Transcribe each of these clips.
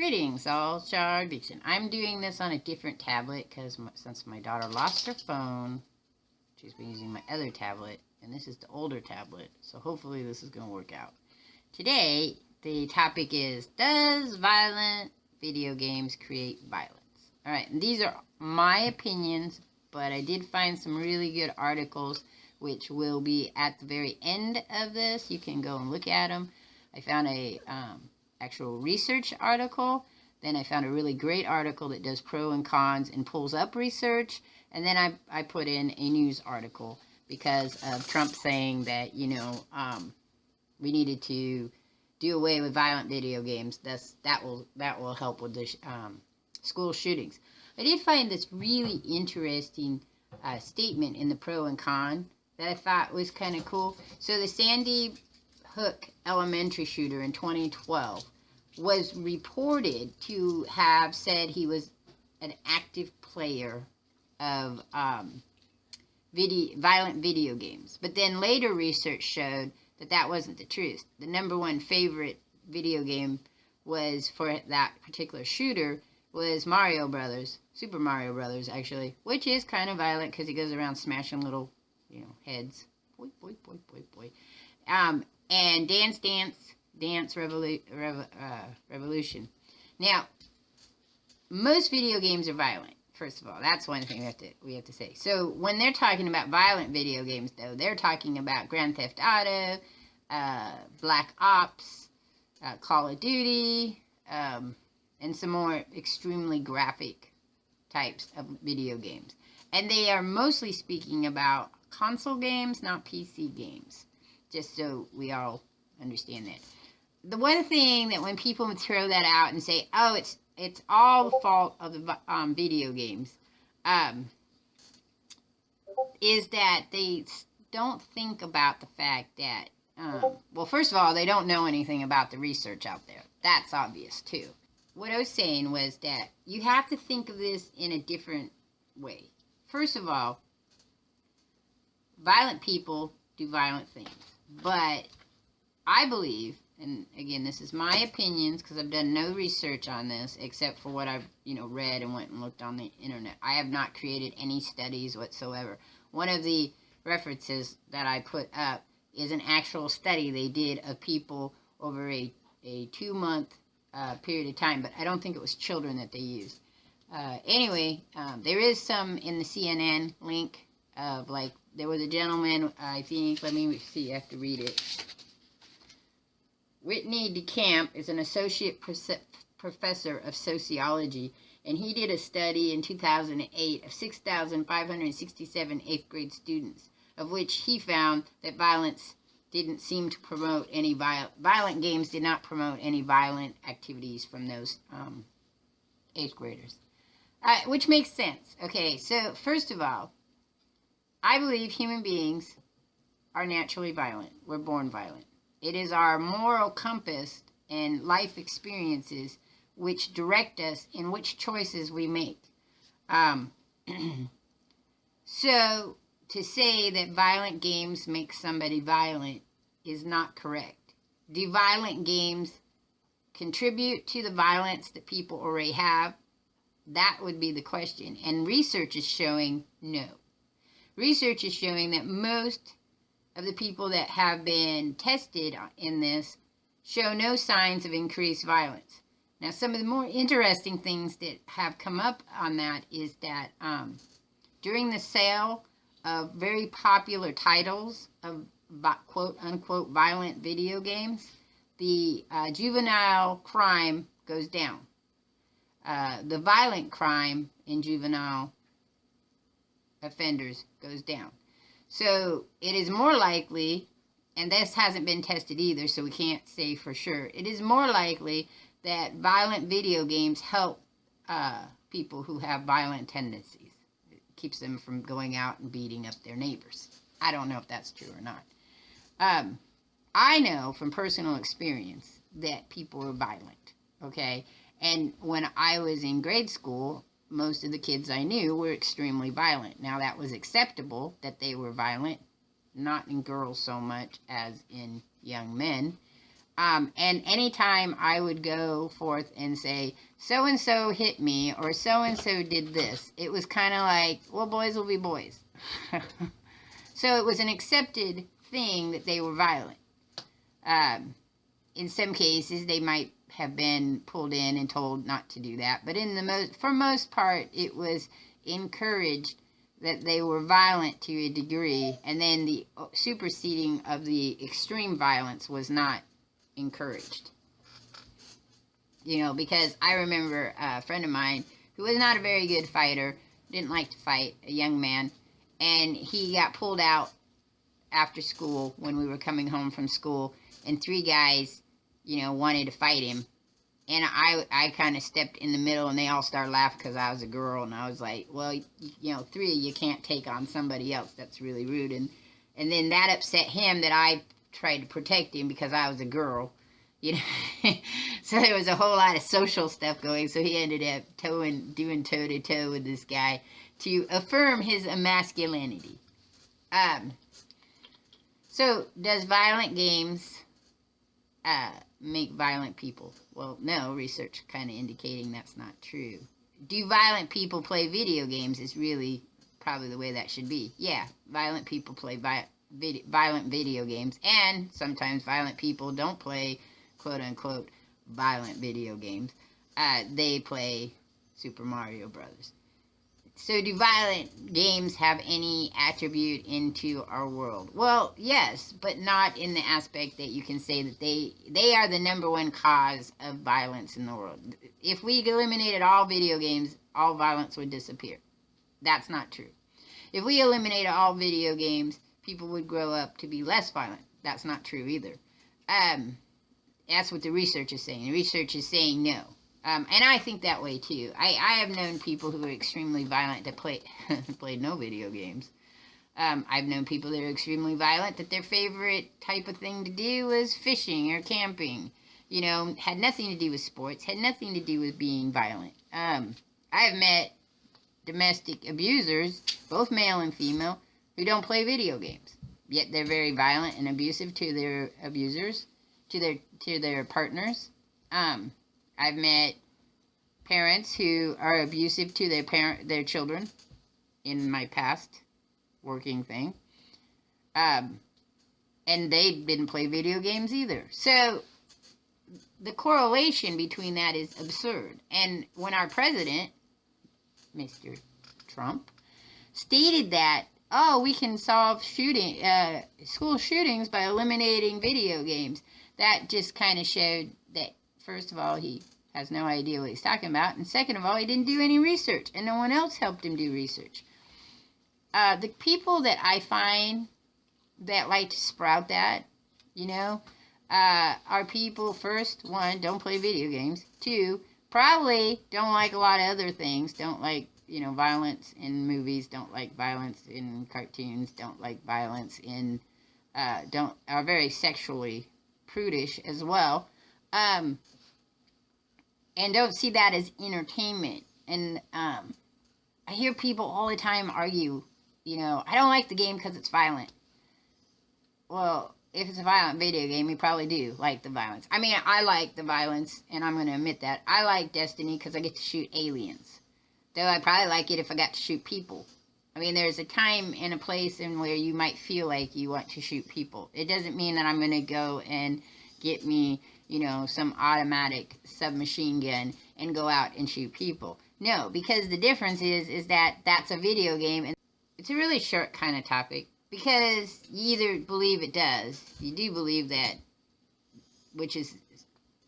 Greetings, all Shardvixen. I'm doing this on a different tablet because since my daughter lost her phone, she's been using my other tablet, and this is the older tablet, so hopefully this is going to work out. Today, the topic is, does violent video games create violence? Alright, and these are my opinions, but I did find some really good articles, which will be at the very end of this. You can go and look at them. I found a actual research article. Then I found a really great article that does pro and cons and pulls up research. And then I put in a news article because of Trump saying that, we needed to do away with violent video games. That will help with the school shootings. I did find this really interesting statement in the pro and con that I thought was kind of cool. So the Sandy Hook elementary shooter in 2012 was reported to have said he was an active player of violent video games. But then later research showed that that wasn't the truth. The #1 favorite video game was for that particular shooter was Mario Brothers, Super Mario Brothers actually, which is kind of violent because he goes around smashing little, heads. Boy, boy, boy, boy, boy. And Dance Revolution. Now, most video games are violent. First of all, that's one thing we have to say. So when they're talking about violent video games, though, they're talking about Grand Theft Auto, Black Ops, Call of Duty, and some more extremely graphic types of video games. And they are mostly speaking about console games, not PC games. Just so we all understand that. The one thing that when people throw that out and say, oh, it's all the fault of the video games, is that they don't think about the fact that, well, first of all, they don't know anything about the research out there. That's obvious, too. What I was saying was that you have to think of this in a different way. First of all, violent people do violent things. But I believe, and again, this is my opinions because I've done no research on this except for what I've, read and went and looked on the internet. I have not created any studies whatsoever. One of the references that I put up is an actual study they did of people over a 2-month period of time, but I don't think it was children that they used. Anyway, there is some in the CNN link of there was a gentleman, I think, let me see, I have to read it. Whitney DeCamp is an associate professor of sociology, and he did a study in 2008 of 6,567 8th grade students, of which he found that violence didn't seem to promote any violent games did not promote any violent activities from those 8th graders. Which makes sense. Okay, so first of all, I believe human beings are naturally violent. We're born violent. It is our moral compass and life experiences which direct us in which choices we make. So, to say that violent games make somebody violent is not correct. Do violent games contribute to the violence that people already have? That would be the question. And research is showing no. Research is showing that most of the people that have been tested in this show no signs of increased violence. Now, some of the more interesting things that have come up on that is that during the sale of very popular titles of quote-unquote violent video games, the juvenile crime goes down. The violent crime in juvenile offenders goes down. So it is more likely, and this hasn't been tested either, so we can't say for sure, it is more likely that violent video games help people who have violent tendencies. It keeps them from going out and beating up their neighbors. I don't know if that's true or not. I know from personal experience that people are violent, okay? And when I was in grade school, most of the kids I knew were extremely violent. Now, that was acceptable that they were violent, not in girls so much as in young men. And anytime I would go forth and say, so-and-so hit me, or so-and-so did this, it was kind of like, well, boys will be boys. So it was an accepted thing that they were violent. In some cases, they might have been pulled in and told not to do that. But for most part, it was encouraged that they were violent to a degree. And then the superseding of the extreme violence was not encouraged. You know, because I remember a friend of mine who was not a very good fighter, didn't like to fight, a young man, and he got pulled out after school when we were coming home from school, and 3 guys, you know, wanted to fight him. And I kind of stepped in the middle, and they all started laughing because I was a girl, and I was like, well, you know, 3 of you can't take on somebody else. That's really rude. And then that upset him that I tried to protect him because I was a girl, you know. So there was a whole lot of social stuff going, so he ended up doing toe-to-toe with this guy to affirm his masculinity. So, does violent games make violent people? Well, no, research kind of indicating that's not true. Do violent people play video games is really probably the way that should be. Yeah, violent people play violent video games, and sometimes violent people don't play, quote-unquote, violent video games. They play Super Mario Brothers. So do violent games have any attribute into our world? Well, yes, but not in the aspect that you can say that they are the #1 cause of violence in the world. If we eliminated all video games, all violence would disappear. That's not true. If we eliminated all video games, people would grow up to be less violent. That's not true either. That's what the research is saying. The research is saying no. And I think that way too. I have known people who are extremely violent that played no video games. I've known people that are extremely violent that their favorite type of thing to do was fishing or camping. You know, had nothing to do with sports, had nothing to do with being violent. I've met domestic abusers, both male and female, who don't play video games. Yet they're very violent and abusive to their abusers, to their partners. I've met parents who are abusive to their children in my past working thing. And they didn't play video games either. So the correlation between that is absurd. And when our president, Mr. Trump, stated that, oh, we can solve school shootings by eliminating video games, that just kind of showed that, first of all, he has no idea what he's talking about, and second of all, he didn't do any research, and no one else helped him do research. The people that I find that like to sprout that, you know, are people, first, 1, don't play video games, 2, probably don't like a lot of other things, don't like, you know, violence in movies, don't like violence in cartoons, don't like violence in, are very sexually prudish as well, and don't see that as entertainment. And I hear people all the time argue, you know, I don't like the game because it's violent. Well, if it's a violent video game, you probably do like the violence. I mean, I like the violence, and I'm going to admit that. I like Destiny because I get to shoot aliens. Though I probably like it if I got to shoot people. I mean, there's a time and a place in where you might feel like you want to shoot people. It doesn't mean that I'm going to go and get me, you know, some automatic submachine gun and go out and shoot people. No, because the difference is that that's a video game, and it's a really short kind of topic, because you either believe it does, you do believe that, which is,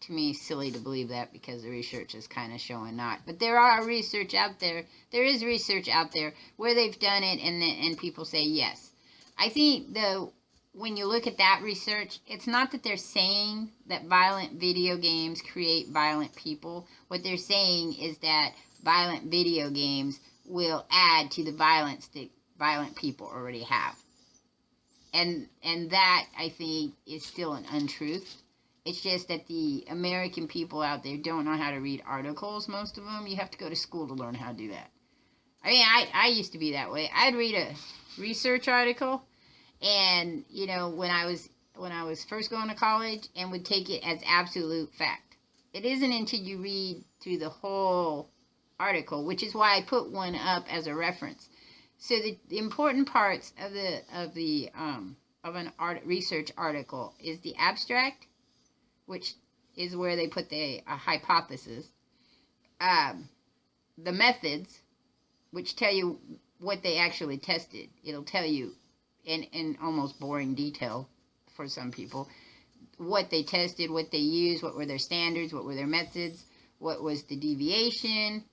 to me, silly to believe that because the research is kind of showing not. But there is research out there where they've done it, and people say yes. I think, though, when you look at that research, it's not that they're saying that violent video games create violent people. What they're saying is that violent video games will add to the violence that violent people already have. And that, I think, is still an untruth. It's just that the American people out there don't know how to read articles, most of them. You have to go to school to learn how to do that. I mean, I used to be that way. I'd read a research article, and, you know, when I was when I was first going to college and would take it as absolute fact. It isn't until you read through the whole article, which is why I put one up as a reference. So the important parts of an research article is the abstract, which is where they put the hypothesis, the methods, which tell you what they actually tested. It'll tell you in almost boring detail for some people what they tested, what they used, what were their standards, what were their methods, what was the deviation.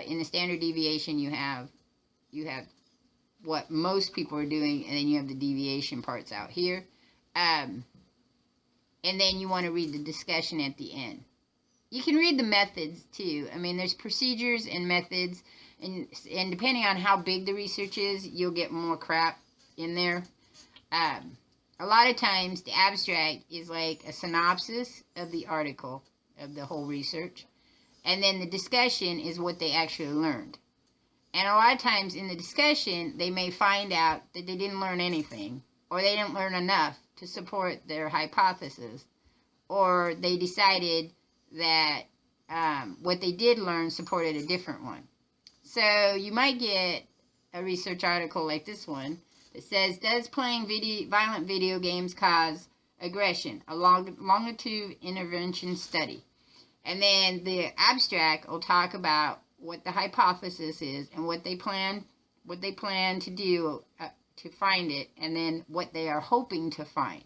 In the standard deviation, you have what most people are doing, and then you have the deviation parts out here. And then you want to read the discussion at the end. You can read the methods too. I mean, there's procedures and methods, and depending on how big the research is, you'll get more crap in there. A lot of times, the abstract is like a synopsis of the article, of the whole research. And then the discussion is what they actually learned. And a lot of times in the discussion, they may find out that they didn't learn anything, or they didn't learn enough to support their hypothesis, or they decided that what they did learn supported a different one. So you might get a research article like this one that says, does playing violent video games cause aggression? A longitude intervention study. And then the abstract will talk about what the hypothesis is and what they plan to do to find it, and then what they are hoping to find.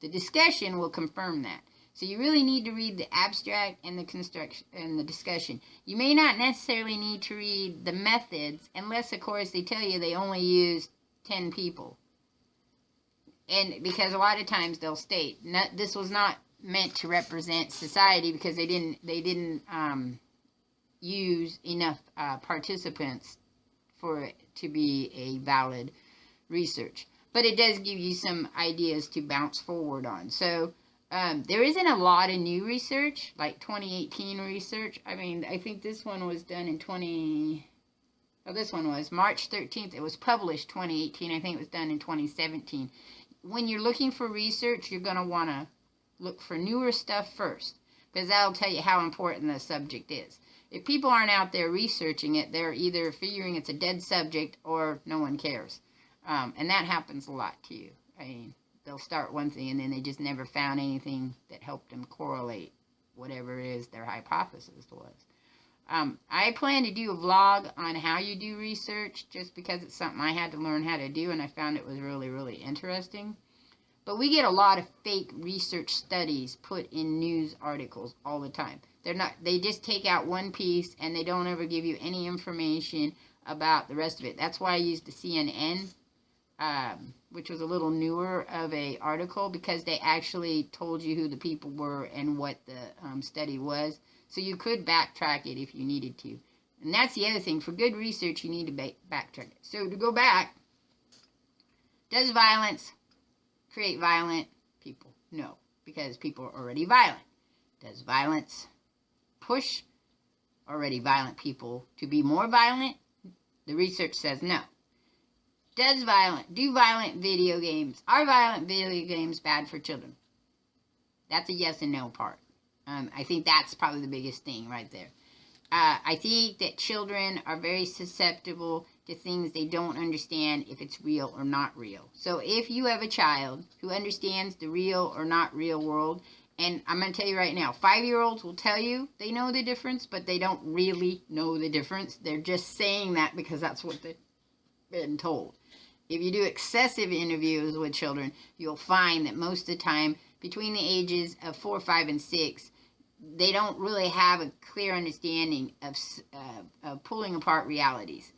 The discussion will confirm that. So you really need to read the abstract and the discussion. You may not necessarily need to read the methods, unless of course they tell you they only used 10 people. And because a lot of times they'll state this was not meant to represent society, because they didn't use enough participants for it to be a valid research. But it does give you some ideas to bounce forward on. So there isn't a lot of new research, like 2018 research. I mean, I think this one was done in this one was March 13th. It was published 2018. I think it was done in 2017. When you're looking for research, you're going to want to look for newer stuff first, because that'll tell you how important the subject is. If people aren't out there researching it, they're either figuring it's a dead subject or no one cares. And that happens a lot too. I mean, they'll start one thing and then they just never found anything that helped them correlate whatever it is their hypothesis was. I plan to do a vlog on how you do research, just because it's something I had to learn how to do, and I found it was really, really interesting. But we get a lot of fake research studies put in news articles all the time. They just take out one piece and they don't ever give you any information about the rest of it. That's why I used the CNN, which was a little newer of a article, because they actually told you who the people were and what the study was. So you could backtrack it if you needed to. And that's the other thing. For good research, you need to backtrack it. So to go back, does violence create violent people? No, because people are already violent. Does violence push already violent people to be more violent? The research says no. Do violent video games, are violent video games bad for children? That's a yes and no part. I think that's probably the biggest thing right there. I think that children are very susceptible to things they don't understand, if it's real or not real. So if you have a child who understands the real or not real world, and I'm going to tell you right now, 5-year-olds will tell you they know the difference, but they don't really know the difference. They're just saying that because that's what they've been told. If you do excessive interviews with children, you'll find that most of the time, between the ages of 4, 5, and 6, they don't really have a clear understanding of pulling apart realities.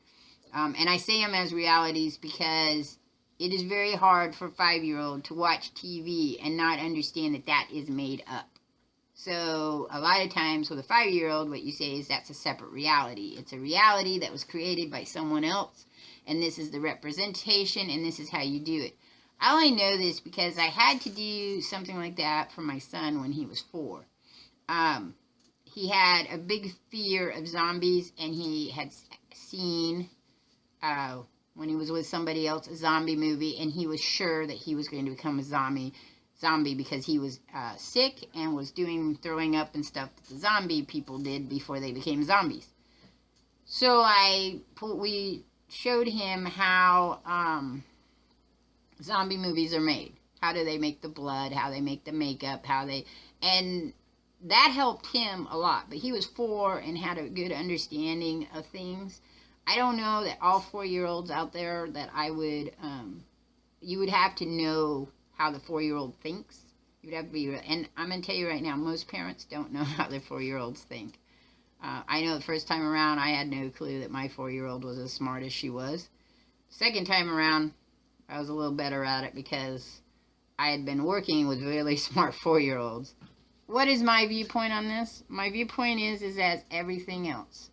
And I say them as realities because it is very hard for a 5-year-old to watch TV and not understand that that is made up. So a lot of times with a 5-year-old, what you say is that's a separate reality. It's a reality that was created by someone else, and this is the representation, and this is how you do it. I only know this because I had to do something like that for my son when he was 4. He had a big fear of zombies, and he had seen, when he was with somebody else, a zombie movie, and he was sure that he was going to become a zombie. zombie because he was sick and was throwing up and stuff that the zombie people did before they became zombies. So we showed him how zombie movies are made. How do they make the blood? How they make the makeup? And that helped him a lot. But he was 4 and had a good understanding of things. I don't know that all 4-year-olds out there that I would, you would have to know how the 4-year-old thinks. You'd have to be, and I'm going to tell you right now, most parents don't know how their 4-year-olds think. I know the first time around, I had no clue that my 4-year-old was as smart as she was. Second time around, I was a little better at it because I had been working with really smart 4-year-olds. What is my viewpoint on this? My viewpoint is as everything else.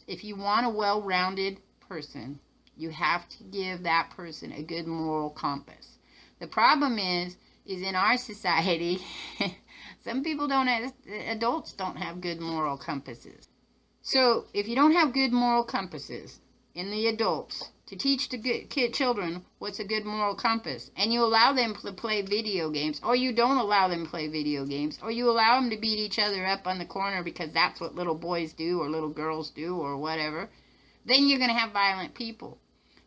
If you want a well-rounded person, you have to give that person a good moral compass. The problem is in our society, some people adults don't have good moral compasses. So if you don't have good moral compasses in the adults to teach the children what's a good moral compass, and you allow them to play video games, or you don't allow them to play video games, or you allow them to beat each other up on the corner because that's what little boys do or little girls do or whatever, then you're going to have violent people.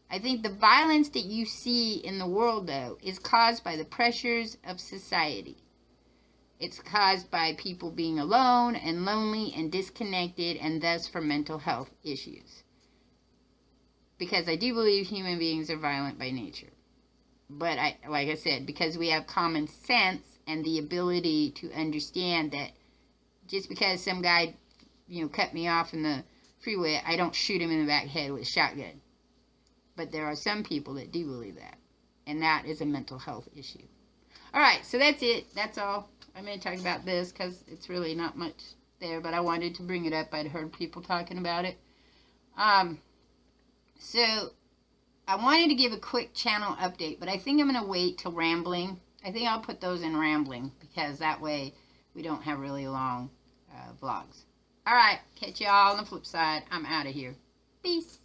I think the violence that you see in the world, though, is caused by the pressures of society. It's caused by people being alone and lonely and disconnected, and thus for mental health issues. Because I do believe human beings are violent by nature. But like I said, because we have common sense and the ability to understand that just because some guy, cut me off in the freeway, I don't shoot him in the back head with a shotgun. But there are some people that do believe that. And that is a mental health issue. Alright, so that's it. That's all. I'm going to talk about this because it's really not much there. But I wanted to bring it up. I'd heard people talking about it. So, I wanted to give a quick channel update, but I think I'm going to wait till rambling. I think I'll put those in rambling, because that way we don't have really long vlogs. Alright, catch y'all on the flip side. I'm out of here. Peace.